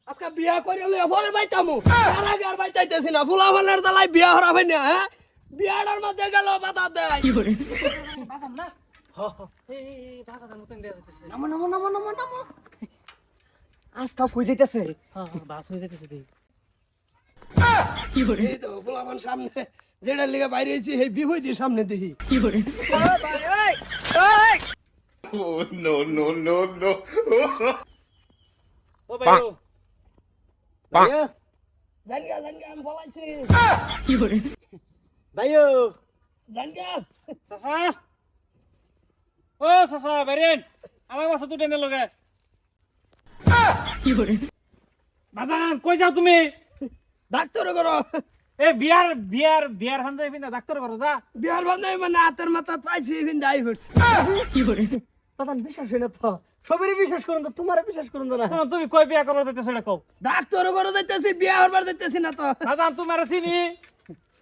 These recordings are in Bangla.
আজকে বিয়া করে লইয়া পরে বাইতামু তার আগে আর বাইতাইতেছি না ফুলা ফালের জ্বালাই বিয়া হরা ভাই না হ্যাঁ বিয়াটার মধ্যে গেল বাধা দেয় বাজান না এই বাজানের মতন দেয়া যাইতেছে নামো নামো নামো নামো নামো আজকা কই যাইতেছে হ্যাঁ বাস হয়ে যাইতেছে দেই এই তো ফুলাফান সামনে যেটা লিগে বাইরে হয়েছি এই বিভূতির সামনে দেখি ও ভাই ও জানগা জানগা আমি বলাইছি ভাইও জানগা চাচা ও চাচা বাইরেন আমার বাসা তুই টেনে লগে বাজান কই যাও তুমি ডাক্তার করো এ বিয়ার বিয়ার বিয়ার ফান যাই না ডাক্তার করো যা বিয়ার বান্ধব মানে হাতের মাথা পাইছি কিন্তু যাই হচ্ছে প্রধান বিশ্বাস হইল তো সবারই বিশ্বাস করুন তো তোমার বিশ্বাস করুন তো না তুমি কই বিয়া করো যাইতেছ এটা কও ডাক্তার করে যাইতেছি বিয়া হবার যাইতেছি না তো বাজান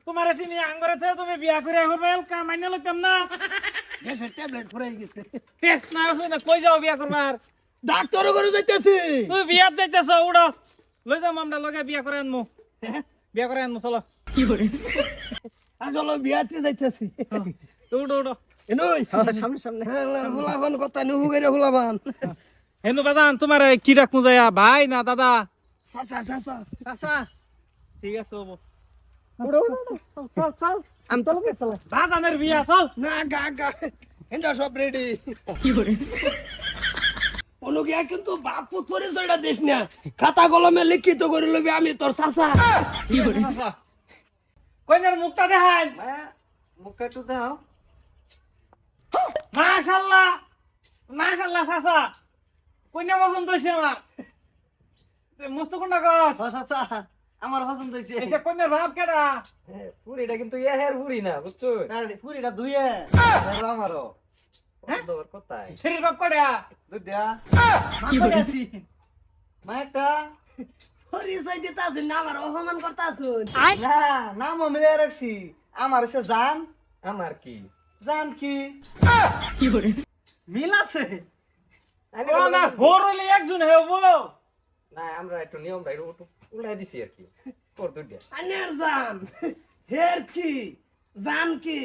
তোমারে চিনি আঙ্গরে থেকে তুমি বিয়া করে হইবে কা মাইনা লইতাম না গ্যাসের ট্যাবলেট ফুরাই গেছে পেস না হই না কই যাও বিয়া করবার ডাক্তার করে যাইতেছি তুই বিয়াত যাইতেছ উড়ো লই যাও আমরা লগে বিয়া করে আনমু বিয়া করে আনমু চলো আসলে বিয়াতে যাইতেছি উড়ো উড়ো এনই সামনে সামনে ফুলাবান কথা নুহু করে ফুলাবান হেনু বাজান তোমার কি রাখমু যায়া ভাই না দাদা সাসা সাসা আচ্ছা ঠিক আছে বাবু উড়ো চল চল আমি তো লোকে চলে বাজানের বিয়া চল না গা গা এন্ড সব রেডি অনুগিয়া কিন্তু বাপ পুত পরিচয়টা দিস না খাতা কলমে লিখিত করে লবি আমি তোর চাচা কইনার মুখটা দেখাই মুখটা একটু দাও মাশাআল্লাহ মাশাআল্লাহ চাচা কইনা পছন্দ হইছে আমার মস্ত কোনটা কর চাচা আমার পছন্দ হইছে এসে কইনার ভাব কেডা পুরিটা কিন্তু এহের পুরি না বুঝছো আরে পুরিটা দুইয়ে আমারও দর কোথায় শরীর ভাব কডা দুইটা কি বলেছি মাইকটা পরিচয় দিতাছ না আমার অপমান করতাছ না নাম মিলে রাখছি আমার সে জান আমার কি জান কি মিল আছে ও না হরলে একজন হবো না আমরা একটু নিয়ম ভাই উল্লাই দিছি আর কি তোর দুইটা আনের জান হের কি জান কি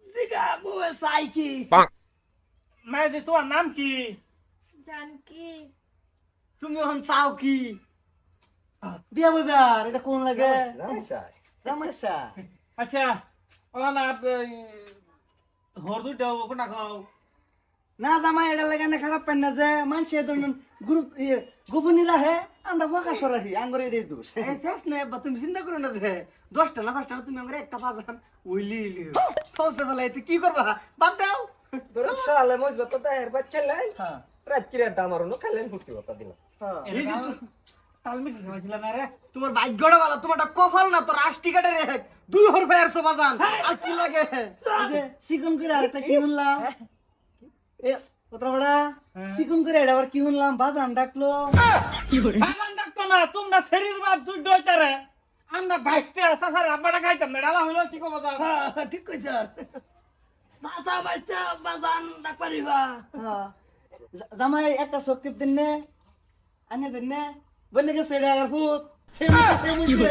জিগা বুয়ে সাই কি মাঝে তোমার নাম কি জানকি তুমি হন চাও কি বিয়া বইবার এটা কোন লাগে রামাইসা রামাইসা আচ্ছা ও না হর দুইটা হবো কোনটা খাও না জামাই এটা লাগে না খারাপ পাই না যে মানুষে ধরুন গ্রুপ গোপনী রাহে আমরা প্রকাশ রাখি আঙ্গুরে এটাই দোষ ফেস নেই বা তুমি চিন্তা করো না যে 10টা না 5টা তুমি আঙ্গুরে একটা পাজান উইলি ইলি ফসে ফেলাই কি করবা বাদ দাও তোর শালে মজবা তো তাহের বাদ খেলাই হ্যাঁ রাত কিরে ডামারো নো খেলেন ফুটি কথা দিলাম এই যে তাল মিশে খাইছিল না রে তোমার ভাগ্যটা ভালো তোমারটা কপাল না তোর আষ্টি কাটে রে 2 হর ভাইয়ের সবাজান আর কি লাগে এই যে চিকন করে আরেকটা কি বললাম এ কতটা বড়া চিকন করে এটা আবার কি বললাম বাজান ডাকলো বাজান ডাকতো না তোমরা শরীর ভাব দুই ডইতারে আমরা বাইসতে সাসার আব্বাটা খাইতাম না ডালা হইলো কি কব যাও ঠিক কই স্যার চাচা বাইচা বাজান ডাক পারিবা জামাই একটা সকিপ দিন নে আনে দিন নে বনে গে সেডা আর ফুট সে মুছে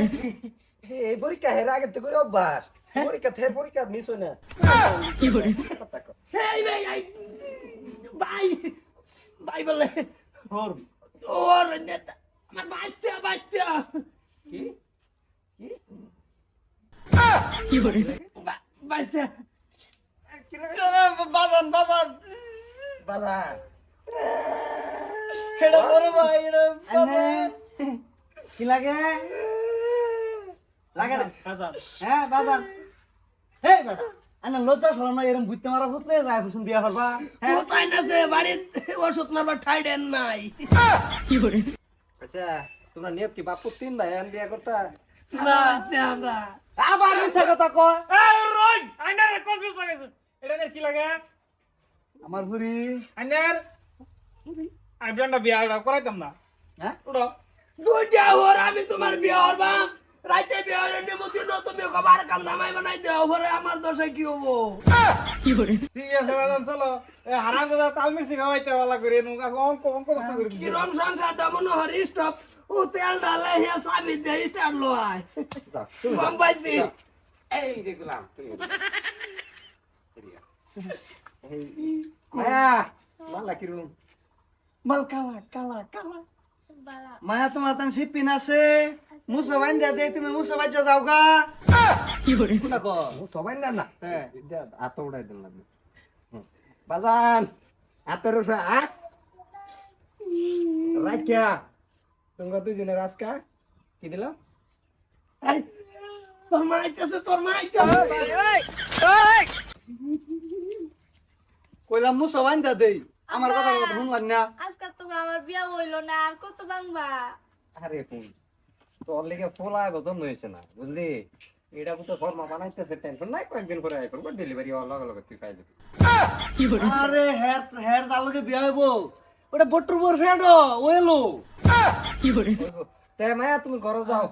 এই পরীক্ষা হের আগে তো করে অভ্যাস পরীক্ষা থেকে পরীক্ষা মিস হয় না এই ভাই ভাই ভাই বলে হর ওর নেতা আমার বাইচা বাইচা কি বাইচা বাজান বাজান বাজান এটা বড় ভাই এটা কি লাগে লাগে না বাজান হ্যাঁ বাজান হে বেটা আনা লজ্জা শরম না এরকম বুঝতে মারা ফুটলে যায় ফুসুন বিয়া করবা কোথায় না যে বাড়িতে ওষুধ মারবা ঠাই দেন নাই আচ্ছা তোমরা নিয়ত কি বাপু তিন ভাই আন বিয়া করতা আমরা আবার মিছা কথা কয় এই রই আইনারে কনফিউজ লাগাইছ এটা নে কি লাগে আমার বুড়ি আইনার আমি বিয়া করাইতাম না হ্যাঁ উড়ো দুইটা ওর আমি তোমার বিয়া করবা রাইতে বিয়ে হইলে নিমতি দাও তুমি কবার কাম জামাই বানাই দাও পরে আমার দশে কি হবো ঠিক আছে বাজান চলো এ হারাম দাদা তাল মির্চি খাওয়াইতে वाला করে নু অঙ্ক অঙ্ক বস্ত করে দিছে কিরম সংসারটা মনে হয় স্টপ ও তেল ডালে হে সাবি দে স্টার লয় কম পাইছি এই দেখলাম তুমি মায়া মালা কিরম মাল কালা কালা কালা বালা মায়া তোমার তান সিপিন আছে মুসো বাইন্দা দে তুমি মুসো বাইজা যাও গা কোনা কো সবাই না না হ্যাঁ। হাত উড়াই দিন লাগবে বাজান হাতের উপরে হাত রাখিয়া তোমরা দুজনের আজকা কি দিলাম এই তোর মা আইতাছে তোর মা আইতাছে কইলাম মুসো বাইন্দা দেই আমার কথা কথা শুনলাম না আজকাল তো আমার বিয়া হইলো না আর কত বাংবা আরে কোন তোর লেগে ফোলায় বদন হয়েছে না বুঝলি এটা তো ফর্মা বানাইতেছে টেনশন নাই কয়েকদিন পরে আই করবো ডেলিভারি হওয়ার লগে লগে তুই পাই যাবি আরে হের হের জালকে বিয়া হইব ওটা বট্টুর বর ফ্রেন্ড ওয়েলো তে মায়া তুমি ঘরে যাও